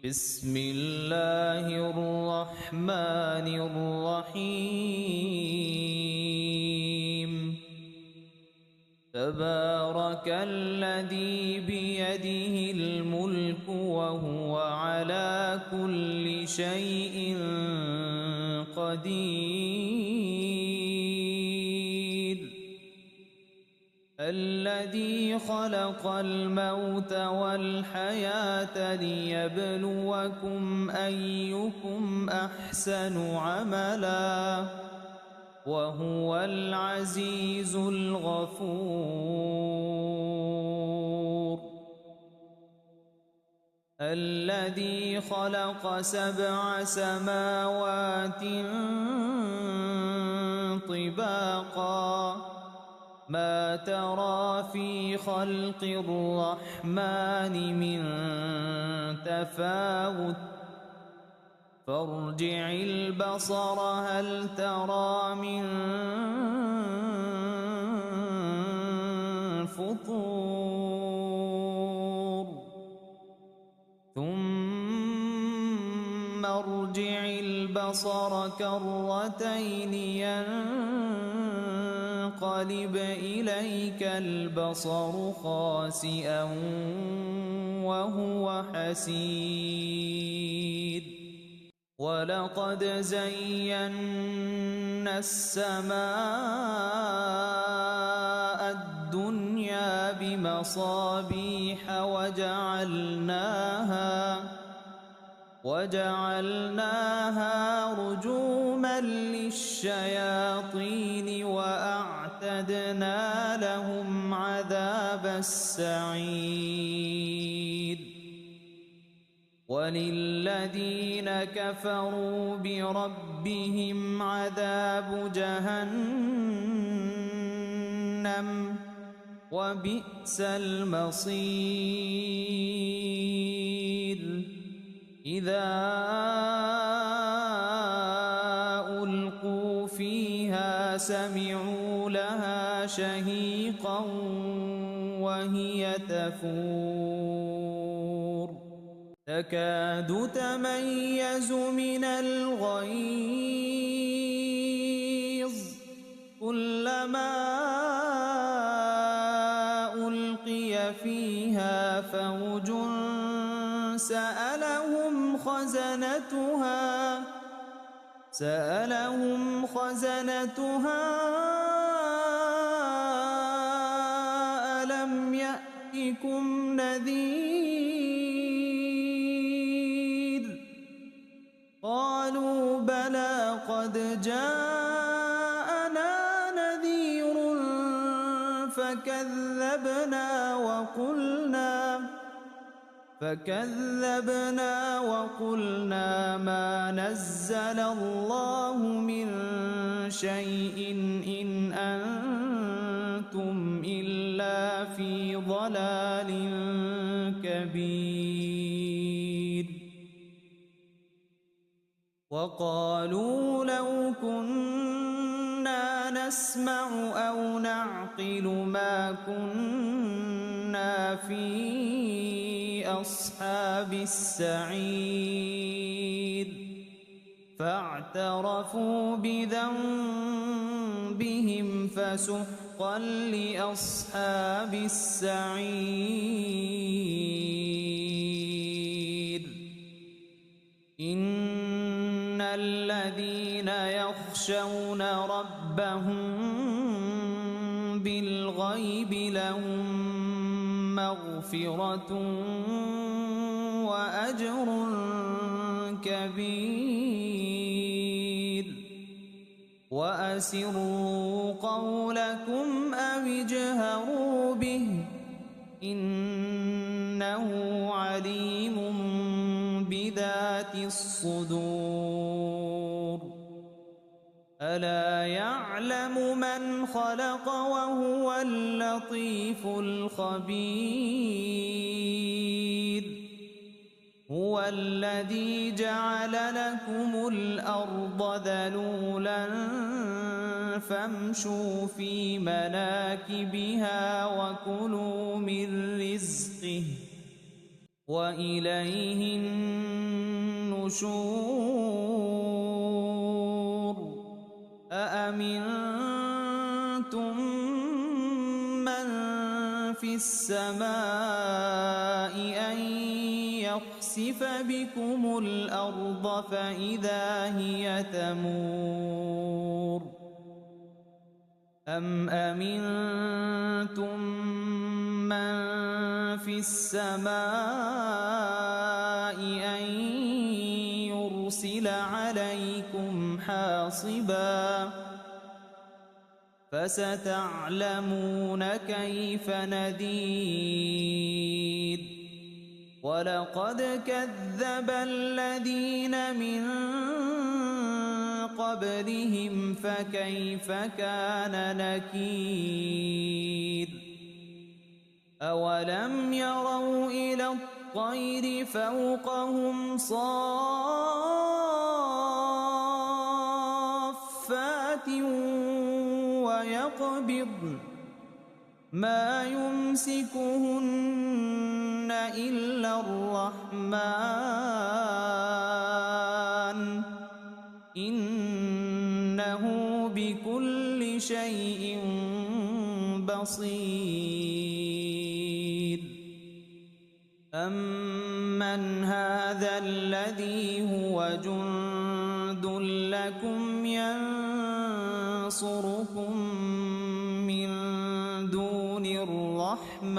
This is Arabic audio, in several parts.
بسم الله الرحمن الرحيم تبارك الذي بيده الملك وهو على كل شيء قدير الذي خلق الموت والحياة ليبلوكم أيكم أحسن عملا وهو العزيز الغفور الذي خلق 7 سماوات طباقا ما ترى في خلق الرحمن من تفاوت فارجع البصر هل ترى من فطور ثم ارجع البصر كرتين ينقلب إليك البصر خاسئا وهو حسير ولقد زينا السماء الدنيا بمصابيح وجعلناها رجوما للشياطين وأعتدنا لهم عذاب السعير وللذين كفروا بربهم عذاب جهنم وبئس المصير إذا ألقوا فيها سمعوا لها شهيقا وهي تفور تكاد تميز من الغيظ كلما ألقي فيها فوج سألهم خزنتها ألم يأتكم نذير قالوا بلى قد جاءنا نذير فكذبنا وقلنا ما نزل الله من شيء إن أنتم إلا في ضلال كبير وقالوا لو كنا نسمع أو نعقل ما كنا في أصحاب السعير فاعترفوا بذنبهم فسحقا لأصحاب السعير إن الذين يخشون ربهم بالغيب لهم مغفرة وأجر كبير وأسروا قولكم أو اجهروا به إنه عليم بذات الصدور ألا يعلم من خلق وهو اللطيف الخبير هو الذي جعل لكم الأرض ذلولا فامشوا في مناكبها وكلوا من رزقه وإليه النشور النشور أأمنتم من في السماء أن يخسف بكم الأرض فإذا هي تمور أم أمنتم من في السماء أن يرسل عليكم حاصبا فستعلمون كيف نذير ولقد كذب الذين من قبلهم فكيف كان نكير أولم يروا إلى الطير فوقهم صافات ويقبضن ما يمسكهن إلا الرحمن إنه بكل شيء بصير أمن هذا الذي هو جند لكم ينصركم من دون الرحمن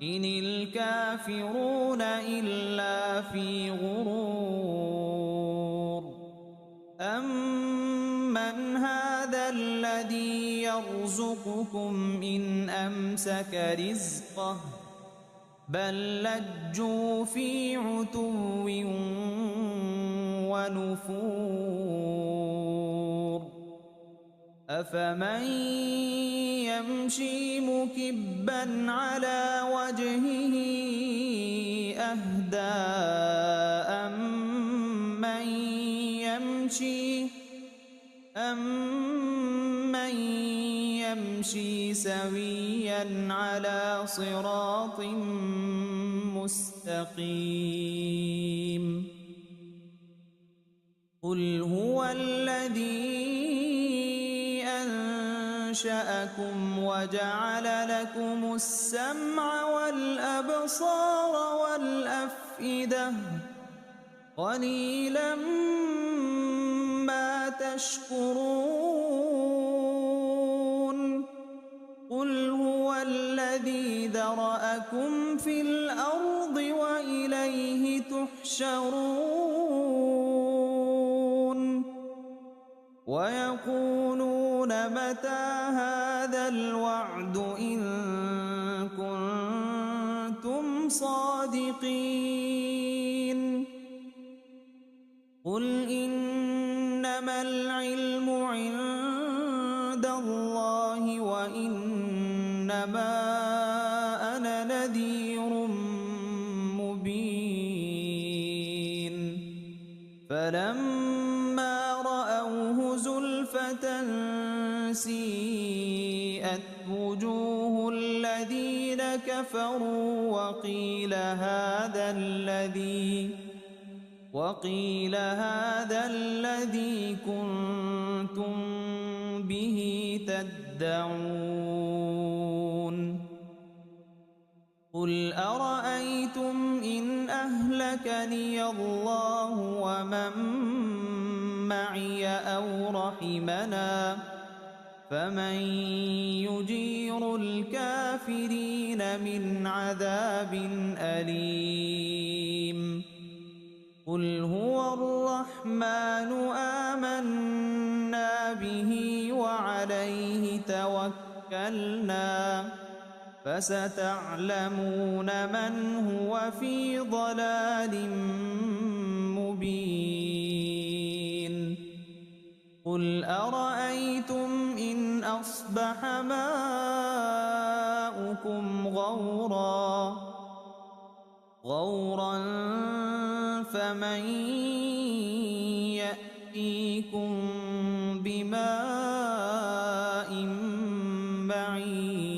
إن الكافرون إلا في غرور أمن هذا الذي يرزقكم إن أمسك رزقه بل لجوا في عتو ونفور أفمن يمشي مكبا على وجهه أهدى أمن يمشي سويا على صراط مستقيم قل هو الذي أنشأكم وجعل لكم السمع والأبصار والأفئدة قليلا ما تشكرون قل هو الذي ذرأكم في الأرض وإليه تحشرون ويقولون متى هذا الوعد إن كنتم صادقين قل إنما العلم عند الله وإنما أنا نذير مبين فلما رأوه زلفة سيئت وجوه الذين كفروا وقيل هذا الذي كنتم به تدعون قل أرأيتم إن أهلكني الله ومن معي أو رحمنا فمن يجير الكافرين من عذاب أليم قل هو الرحمن آمنا به وعليه توكلنا فستعلمون من هو في ضلال مبين قل أرأيتم إن أصبح ماؤكم غورا فمن يأتيكم بماء معين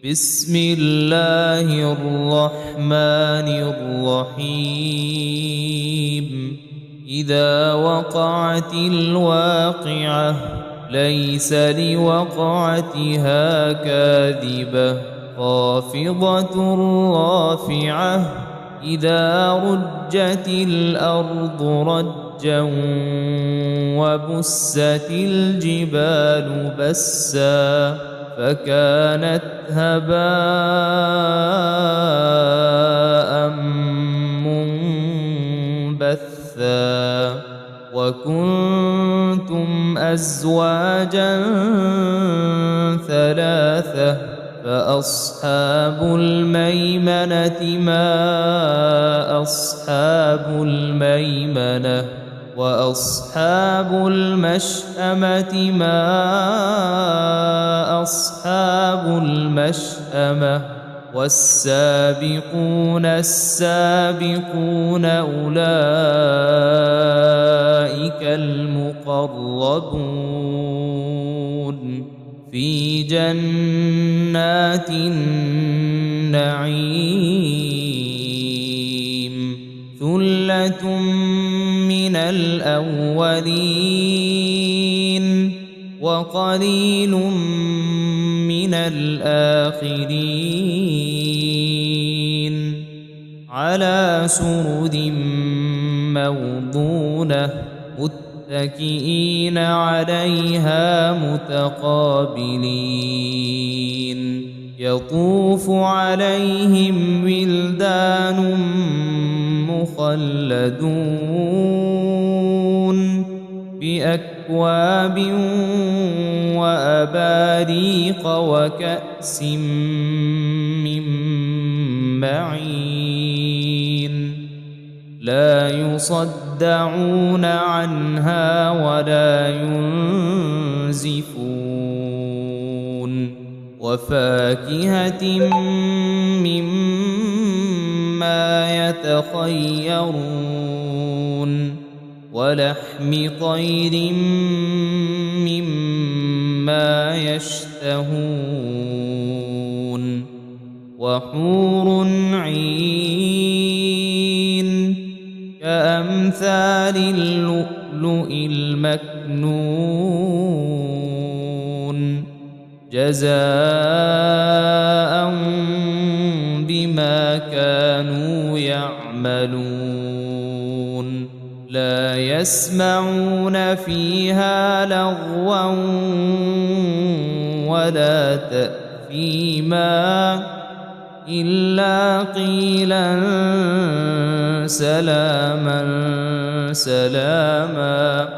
بسم الله الرحمن الرحيم إذا وقعت الواقعة ليس لوقعتها كاذبة خافضة رافعة إذا رجت الأرض رجا وبست الجبال بسا فكانت هباء منبثا وكنتم أزواجا ثلاثة فأصحاب الميمنة ما أصحاب الميمنة وأصحاب المشأمة ما أصحاب المشأمة والسابقون السابقون أولئك المقربون في جنات النعيم ثلة من الأولين وقليل من الآخرين على سرر موضونة متكئين عليها متقابلين يطوف عليهم ولدان مخلدون بأكواب وأباريق وكأس من معين لا يصدعون عنها ولا ينزفون وفاكهة مما يتخيرون ولحم طير مما يشتهون وحور عين كأمثال اللؤلؤ المكنون جزاء بما كانوا يعملون لا يسمعون فيها لغوا ولا تأثيما إلا قيلا سلاما سلاما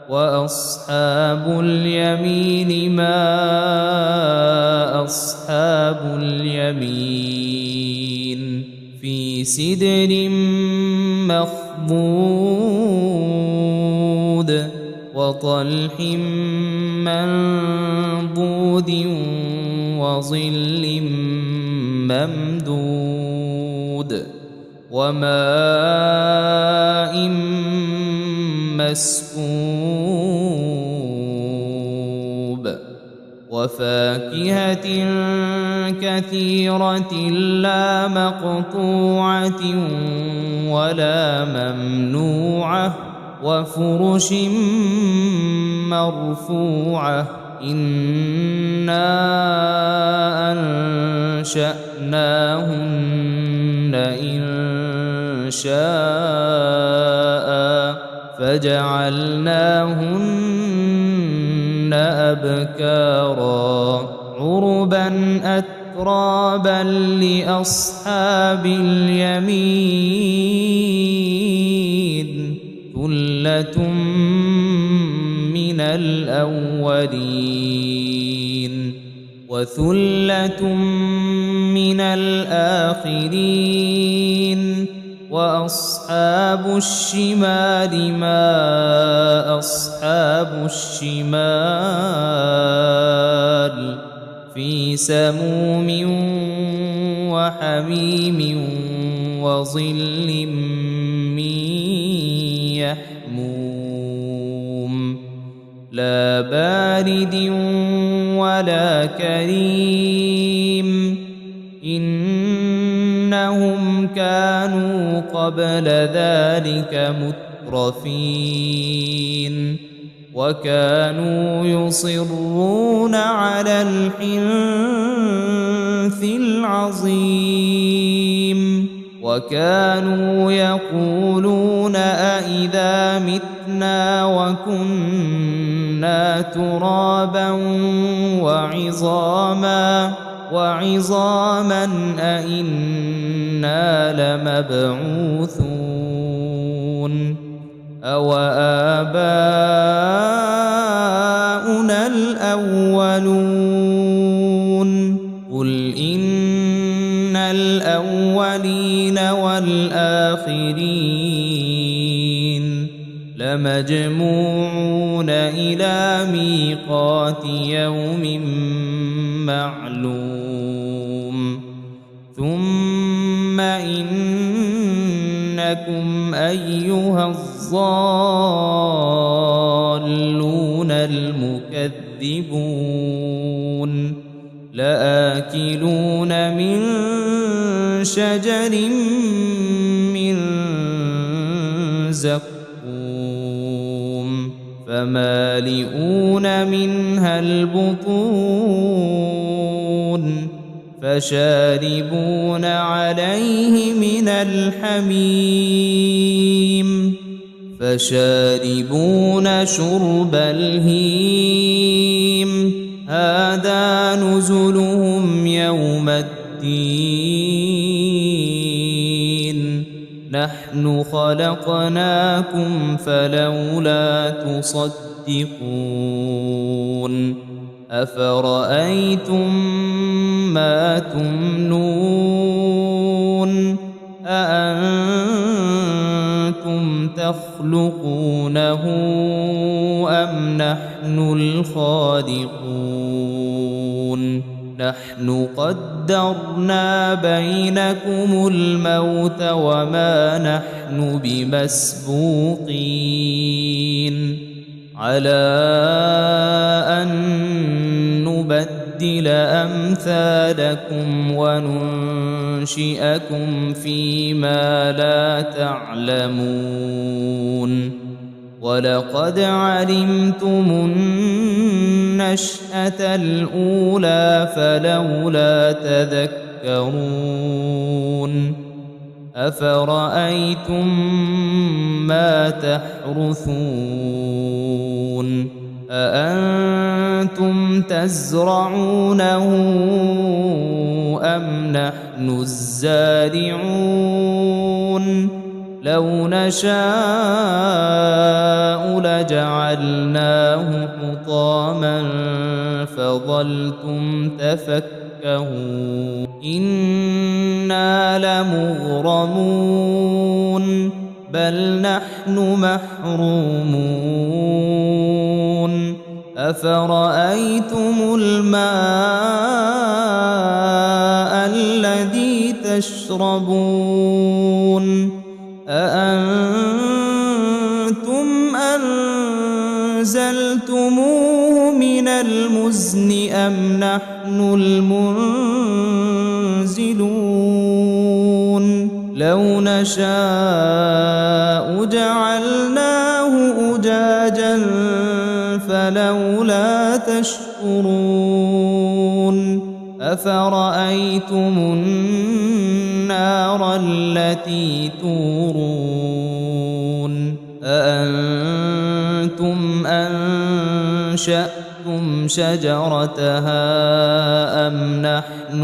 وأصحاب اليمين ما أصحاب اليمين في سدر مخضود وطلح منضود وظل ممدود وماء مسكوب وفاكهة كثيرة لا مقطوعة ولا ممنوعة وفرش مرفوعة إنا أنشأناهن إن شاء فجعلناهن أبكارا عربا أترابا لأصحاب اليمين ثلة من الأولين وثلة من الآخرين وأصحاب الشمال ما أصحاب الشمال في سموم وحميم وظل من يحموم لا بارد ولا كريم إنهم كانوا قبل ذلك مترفين وكانوا يصرون على الحنث العظيم وكانوا يقولون أإذا متنا وكنا ترابا وعظاما أإنا لمبعوثون أو آباؤنا الأولون قل إن الأولين والآخرين لمجموعون إلى ميقات يوم معلوم ثم إنكم أيها الضالون المكذبون لآكلون من شجر من زقوم فمالئون منها البطون فشاربون عليه من الحميم فشاربون شرب الهيم هذا نزلهم يوم الدين نحن خلقناكم فلولا تصدقون أفرأيتم ما تمنون أأنتم تخلقونه أم نحن الخالقون نحن قدرنا بينكم الموت وما نحن بمسبوقين على أن نبدل أمثالكم وننشئكم فيما لا تعلمون ولقد علمتم النشأة الأولى فلولا تذكرون أفرأيتم ما تحرثون أأنتم تزرعونه أم نحن الزارعون لو نشاء لجعلناه حطاما فظلتم تفكهون إنا لمغرمون بل نحن محرومون أفرأيتم الماء الذي تشربون أأنتم أنزلتموه من المزن أم نحن المنزلون لو نشاء جعلناه أجاجا فلولا تشكرون أفرأيتم النار التي تورون أأنتم أنشأتم شجرتها أم نحن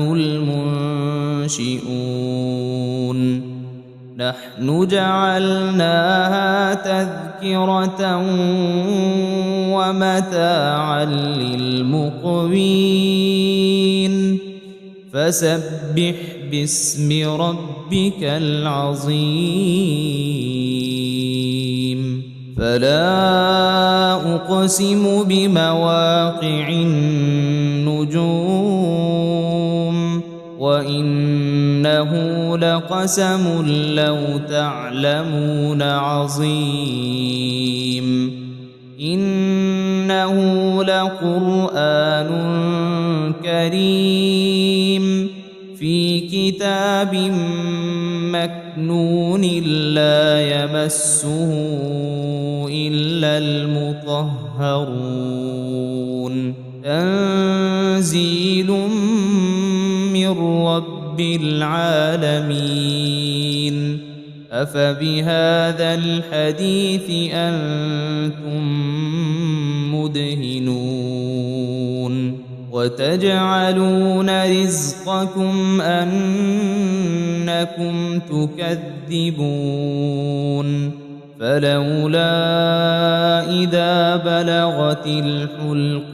المنشئون نحن جعلناها تذكرة ومتاعا للمقوين فسبح باسم ربك العظيم فلا أقسم بمواقع النجوم وإنه لقسم لو تعلمون عظيم إنه إنه لقرآن كريم في كتاب مكنون لا يمسه إلا المطهرون تنزيل من رب العالمين أفبهذا الحديث أنتم مدهنون وتجعلون رزقكم أنكم تكذبون فلولا إذا بلغت الحلقوم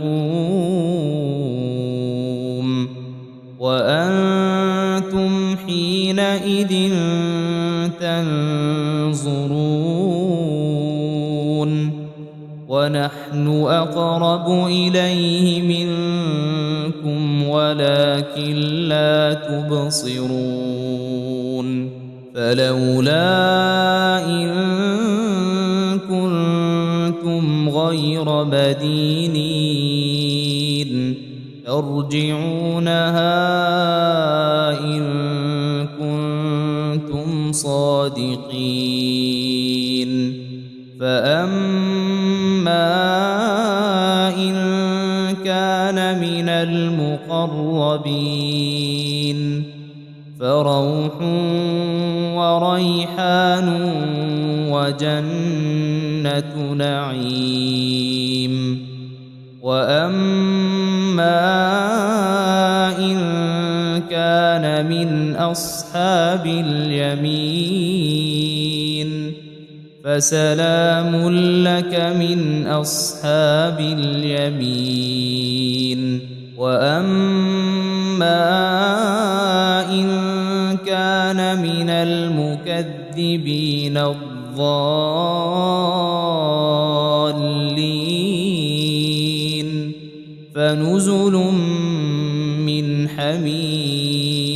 وأنتم حينئذ تنظرون ونحن أقرب إليه منكم ولكن لا تبصرون فلولا إن كنتم غير مدينين ترجعونها إن كنتم صادقين فأما إن كان من المقربين فروح وريحان وجنة نعيم وأما إن كان من أصحاب اليمين فسلام لك من أصحاب اليمين وأما إن كان من المكذبين الضالين فنزل من حميم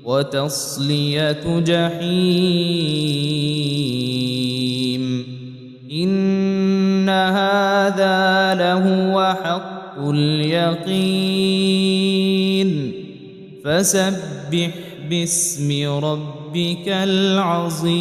وتصلية جحيم إن هذا لهو حق اليقين فسبح باسم ربك العظيم.